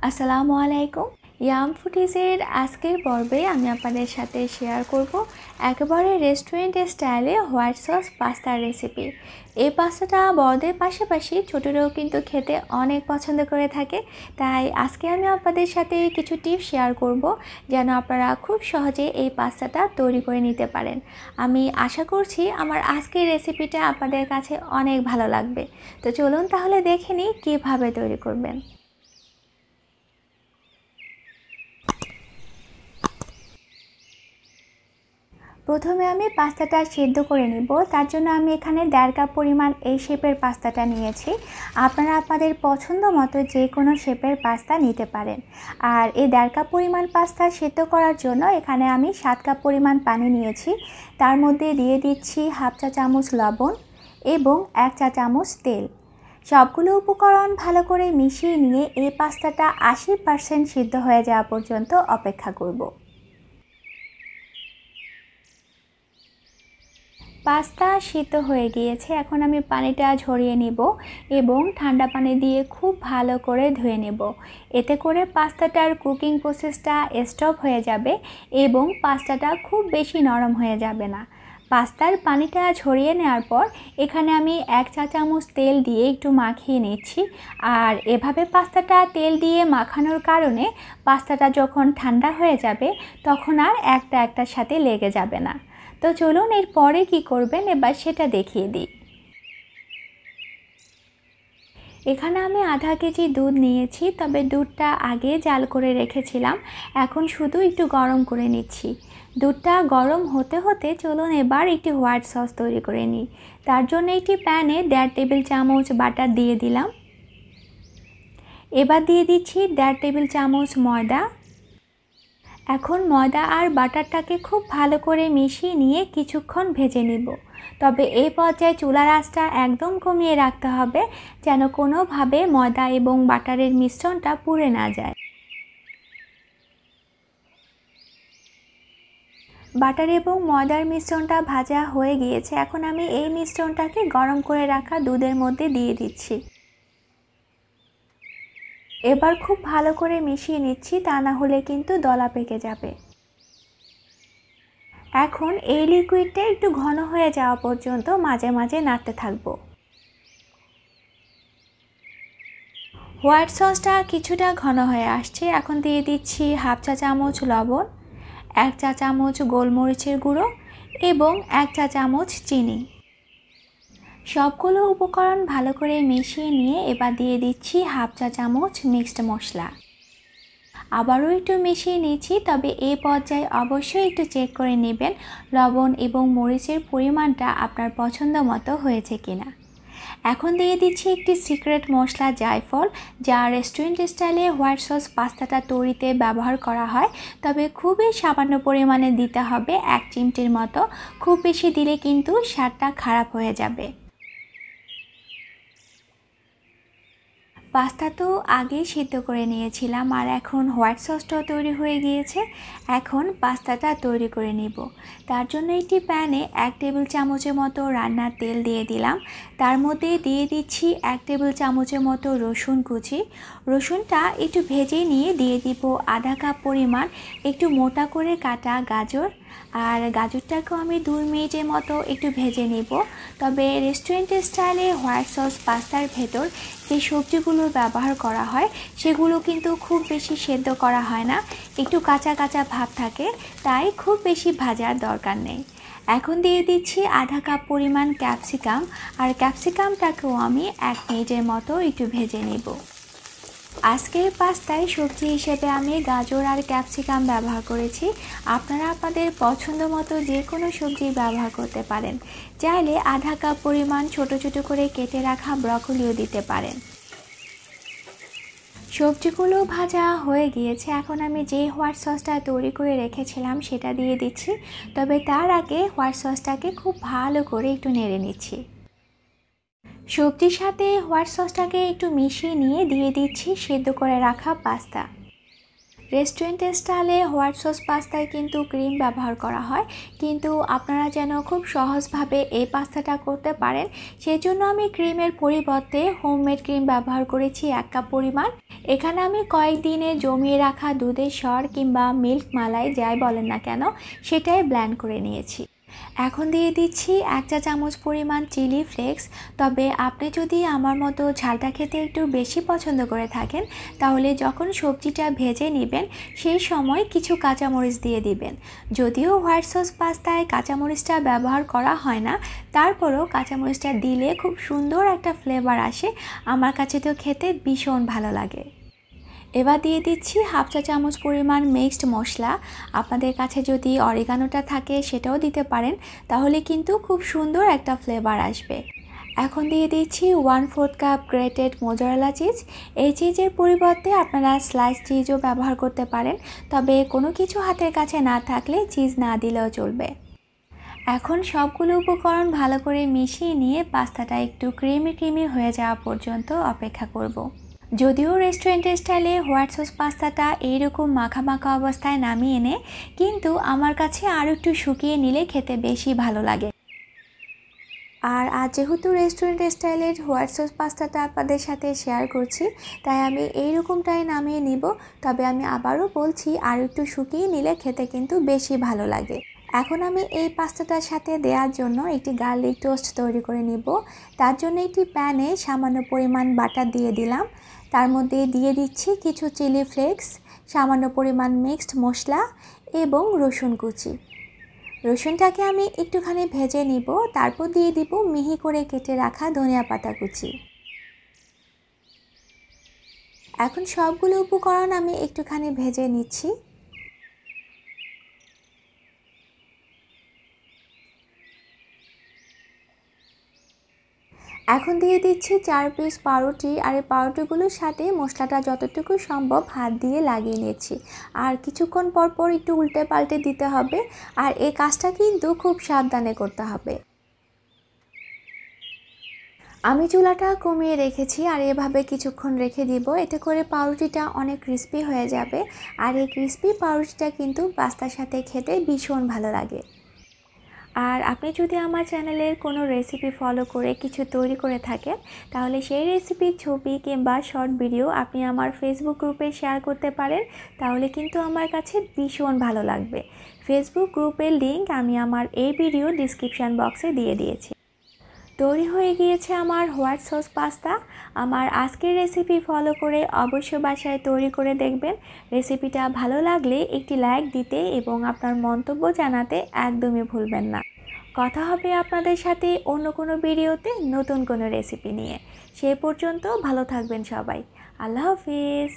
আসসালামু আলাইকুম। ইয়াম ফুডিজের আজকের পর্বে আমি আপনাদের সাথে শেয়ার করব একেবারে রেস্টুরেন্ট স্টাইলে হোয়াইট সস পাস্তার রেসিপি। এই পাস্তাটা বড়দের পাশাপাশি ছোটরাও কিন্তু খেতে অনেক পছন্দ করে থাকে। তাই আজকে আমি আপনাদের সাথে কিছু টিপস শেয়ার করব যেন আপনারা খুব সহজে এই পাস্তাটা তৈরি করে নিতে পারেন। আমি আশা করছি আমার আজকের রেসিপিটা আপনাদের কাছে অনেক ভালো লাগবে। তো চলুন তাহলে দেখে নিই কীভাবে তৈরি করবেন। প্রথমে আমি পাস্তাটা সিদ্ধ করে নিব। তার জন্য আমি এখানে 1.5 কাপ পরিমাণ এই শেপের পাস্তাটা নিয়েছি। আপনারা আপনাদের পছন্দ মতো যে কোনো শেপের পাস্তা নিতে পারেন। আর এই 1.5 কাপ পরিমাণ পাস্তা সিদ্ধ করার জন্য এখানে আমি 7 কাপ পরিমাণ পানি নিয়েছি। তার মধ্যে দিয়ে দিচ্ছি হাফ চা চামচ লবণ এবং 1 চা চামচ তেল। সবগুলো উপকরণ ভালো করে মিশিয়ে নিয়ে এই পাস্তাটা 80% সিদ্ধ হয়ে যাওয়া পর্যন্ত অপেক্ষা করব। পাস্তা সিদ্ধ হয়ে গিয়েছে। এখন আমি পানিটা ঝরিয়ে নিব এবং ঠান্ডা পানি দিয়ে খুব ভালো করে ধুয়ে নেব। এতে করে পাস্তাটার কুকিং প্রসেসটা স্টপ হয়ে যাবে এবং পাস্তাটা খুব বেশি নরম হয়ে যাবে না। পাস্তার পানিটা ঝরিয়ে নেওয়ার পর এখানে আমি 1 চা চামচ তেল দিয়ে একটু মাখিয়ে নিচ্ছি। আর এভাবে পাস্তাটা তেল দিয়ে মাখানোর কারণে পাস্তাটা যখন ঠান্ডা হয়ে যাবে তখন আর একটার সাথে লেগে যাবে না। তো চলুন এরপরে কি করবেন এবার সেটা দেখিয়ে দিই। এখানে আমি আধা কেজি দুধ নিয়েছি, তবে দুধটা আগে জাল করে রেখেছিলাম। এখন শুধু একটু গরম করে নিচ্ছি। দুধটা গরম হতে হতে চলুন এবার একটি হোয়াইট সস তৈরি করে নিই। তার জন্য একটি প্যানে 1.5 টেবিল চামচ বাটার দিয়ে দিলাম। এবার দিয়ে দিচ্ছি 1.5 টেবিল চামচ ময়দা। এখন ময়দা আর বাটারটাকে খুব ভালো করে মিশিয়ে নিয়ে কিছুক্ষণ ভেজে নিব। তবে এই পর্যায়ে চুলার আঁচটা একদম কমিয়ে রাখতে হবে যেন কোনোভাবে ময়দা এবং বাটারের মিশ্রণটা পুড়ে না যায়। বাটার এবং ময়দার মিশ্রণটা ভাজা হয়ে গিয়েছে। এখন আমি এই মিশ্রণটাকে গরম করে রাখা দুধের মধ্যে দিয়ে দিচ্ছি। এবার খুব ভালো করে মিশিয়ে নিচ্ছি, তা না হলে কিন্তু দলা পেকে যাবে। এখন এই লিকুইডটা একটু ঘন হয়ে যাওয়া পর্যন্ত মাঝে মাঝে নাড়তে থাকবো। হোয়াইট সসটা কিছুটা ঘন হয়ে আসছে। এখন দিয়ে দিচ্ছি হাফ চা চামচ লবণ, 1 চা চামচ গোলমরিচের গুঁড়ো এবং 1 চা চামচ চিনি। সবগুলো উপকরণ ভালো করে মিশিয়ে নিয়ে এবার দিয়ে দিচ্ছি হাফ চা চামচ মিক্সড মশলা। আবারও একটু মিশিয়ে নিচ্ছি, তবে এই পর্যায়ে অবশ্যই একটু চেক করে নেবেন লবণ এবং মরিচের পরিমাণটা আপনার পছন্দ মতো হয়েছে কিনা। এখন দিয়ে দিচ্ছি একটি সিক্রেট মশলা জায়ফল, যা রেস্টুরেন্ট স্টাইলে হোয়াইট সস পাস্তাটা তৈরিতে ব্যবহার করা হয়। তবে খুবই সামান্য পরিমাণে দিতে হবে, 1 চিমটির মতো। খুব বেশি দিলে কিন্তু স্বাদটা খারাপ হয়ে যাবে। পাস্তা তো আগেই সিদ্ধ করে নিয়েছিলাম আর এখন হোয়াইট সসটাও তৈরি হয়ে গিয়েছে। এখন পাস্তাটা তৈরি করে নিব। তার জন্য একটি প্যানে 1 টেবিল চামচের মতো রান্নার তেল দিয়ে দিলাম। তার মধ্যে দিয়ে দিচ্ছি 1 টেবিল চামচের মতো রসুন কুচি। রসুনটা একটু ভেজে নিয়ে দিয়ে দিব আধা কাপ পরিমাণ একটু মোটা করে কাটা গাজর। আর গাজরটাকেও আমি 2 মিনিটের মতো একটু ভেজে নিব। তবে রেস্টুরেন্ট স্টাইলে হোয়াইট সস পাস্তার ভেতর যে সবজিগুলো ব্যবহার করা হয় সেগুলো কিন্তু খুব বেশি সেদ্ধ করা হয় না, একটু কাঁচা কাঁচা ভাব থাকে, তাই খুব বেশি ভাজার দরকার নেই। এখন দিয়ে দিচ্ছি আধা কাপ পরিমাণ ক্যাপসিকাম, আর ক্যাপসিকামটাকেও আমি 1 মিনিটের মতো একটু ভেজে নেব। আজকের পাস্তায় সবজি হিসেবে আমি গাজর আর ক্যাপসিকাম ব্যবহার করেছি। আপনারা আপনাদের পছন্দ মতো যে কোনো সবজি ব্যবহার করতে পারেন। চাইলে আধা কাপ পরিমাণ ছোট ছোট করে কেটে রাখা ব্রকলিও দিতে পারেন। সবজিগুলো ভাজা হয়ে গিয়েছে। এখন আমি যে হোয়াইট সসটা তৈরি করে রেখেছিলাম সেটা দিয়ে দিচ্ছি। তবে তার আগে হোয়াইট সসটাকে খুব ভালো করে একটু নেড়ে নিচ্ছি। সবজির সাথে হোয়াইট সসটাকে একটু মিশিয়ে নিয়ে দিয়ে দিচ্ছি সেদ্ধ করে রাখা পাস্তা। রেস্টুরেন্ট স্টাইলে হোয়াইট সস পাস্তায় কিন্তু ক্রিম ব্যবহার করা হয়, কিন্তু আপনারা যেন খুব সহজভাবে এই পাস্তাটা করতে পারেন সেই জন্য আমি ক্রিমের পরিবর্তে হোমমেড ক্রিম ব্যবহার করেছি 1 কাপ পরিমাণ। এখানে আমি কয়েকদিনে জমিয়ে রাখা দুধের সর কিংবা মিল্ক মালাই যাই বলেন না কেন সেটাই ব্লেন্ড করে নিয়েছি। এখন দিয়ে দিচ্ছি 1 চা চামচ পরিমাণ চিলি ফ্লেক্স। তবে আপনি যদি আমার মতো ঝালটা খেতে একটু বেশি পছন্দ করে থাকেন তাহলে যখন সবজিটা ভেজে নেবেন সেই সময় কিছু কাঁচামরিচ দিয়ে দিবেন। যদিও হোয়াইট সস পাস্তায় কাঁচামরিচটা ব্যবহার করা হয় না, তারপরও কাঁচামরিচটা দিলে খুব সুন্দর একটা ফ্লেভার আসে। আমার কাছে তো খেতে ভীষণ ভালো লাগে। এবার দিয়ে দিচ্ছি 1/2 চা চামচ পরিমাণ মিক্সড মশলা। আপনাদের কাছে যদি অরিগানোটা থাকে সেটাও দিতে পারেন, তাহলে কিন্তু খুব সুন্দর একটা ফ্লেভার আসবে। এখন দিয়ে দিচ্ছি 1/4 কাপ গ্রেটেড মোজারেলা চিজ। এই চিজের পরিবর্তে আপনারা স্লাইস চিজও ব্যবহার করতে পারেন, তবে কোনো কিছু হাতের কাছে না থাকলে চিজ না দিলেও চলবে। এখন সবগুলো উপকরণ ভালো করে মিশিয়ে নিয়ে পাস্তাটা একটু ক্রিমি হয়ে যাওয়া পর্যন্ত অপেক্ষা করব। যদিও রেস্টুরেন্টের স্টাইলে হোয়াইট সস পাস্তাটা এইরকম মাখা মাখা অবস্থায় নামিয়ে এনে, কিন্তু আমার কাছে আরও একটু শুকিয়ে নিলে খেতে বেশি ভালো লাগে। আর আজ যেহেতু রেস্টুরেন্ট স্টাইলের হোয়াইট সস পাস্তাটা আপনাদের সাথে শেয়ার করছি, তাই আমি এইরকমটাই নামিয়ে নিব। তবে আমি আবারও বলছি আরও একটু শুকিয়ে নিলে খেতে কিন্তু বেশি ভালো লাগে। এখন আমি এই পাস্তাটার সাথে দেওয়ার জন্য একটি গার্লিক টোস্ট তৈরি করে নিব। তার জন্য একটি প্যানে সামান্য পরিমাণ বাটার দিয়ে দিলাম। তার মধ্যে দিয়ে দিচ্ছি কিছু চিলি ফ্লেক্স, সামান্য পরিমাণ মিক্সড মশলা এবং রসুন কুচি। রসুনটাকে আমি একটুখানি ভেজে নিব, তারপর দিয়ে দিব মিহি করে কেটে রাখা ধনিয়া পাতা কুচি। এখন সবগুলো উপকরণ আমি একটুখানি ভেজে নিচ্ছি। এখন দিয়ে দিচ্ছি 4 পিস পাউরুটি, আর এই পাউরুটিগুলোর সাথে মশলাটা যতটুকু সম্ভব হাত দিয়ে লাগিয়ে নিয়েছি। আর কিছুক্ষণ পর পর একটু উল্টে পাল্টে দিতে হবে, আর এই কাজটা কিন্তু খুব সাবধানে করতে হবে। আমি চুলাটা কমিয়ে রেখেছি আর এভাবে কিছুক্ষণ রেখে দিব, এতে করে পাউরুটিটা অনেক ক্রিস্পি হয়ে যাবে। আর এই ক্রিস্পি পাউরুটিটা কিন্তু পাস্তার সাথে খেতে ভীষণ ভালো লাগে। আর আপনি যদি আমার চ্যানেলের কোনো রেসিপি ফলো করে কিছু তৈরি করে থাকেন, তাহলে সেই রেসিপির ছবি কিংবা শর্ট ভিডিও আপনি আমার ফেসবুক গ্রুপে শেয়ার করতে পারেন, তাহলে কিন্তু আমার কাছে ভীষণ ভালো লাগবে। ফেসবুক গ্রুপের লিংক আমি আমার এই ভিডিও ডিসক্রিপশান বক্সে দিয়ে দিয়েছি। তৈরি হয়ে গিয়েছে আমার হোয়াইট সস পাস্তা। আমার আজকের রেসিপি ফলো করে অবশ্যই বাসায় তৈরি করে দেখবেন। রেসিপিটা ভালো লাগলে একটি লাইক দিতে এবং আপনার মন্তব্য জানাতে একদমই ভুলবেন না। কথা হবে আপনাদের সাথে অন্য কোনো ভিডিওতে নতুন কোনো রেসিপি নিয়ে। সেই পর্যন্ত ভালো থাকবেন সবাই। আল্লাহ হাফিজ।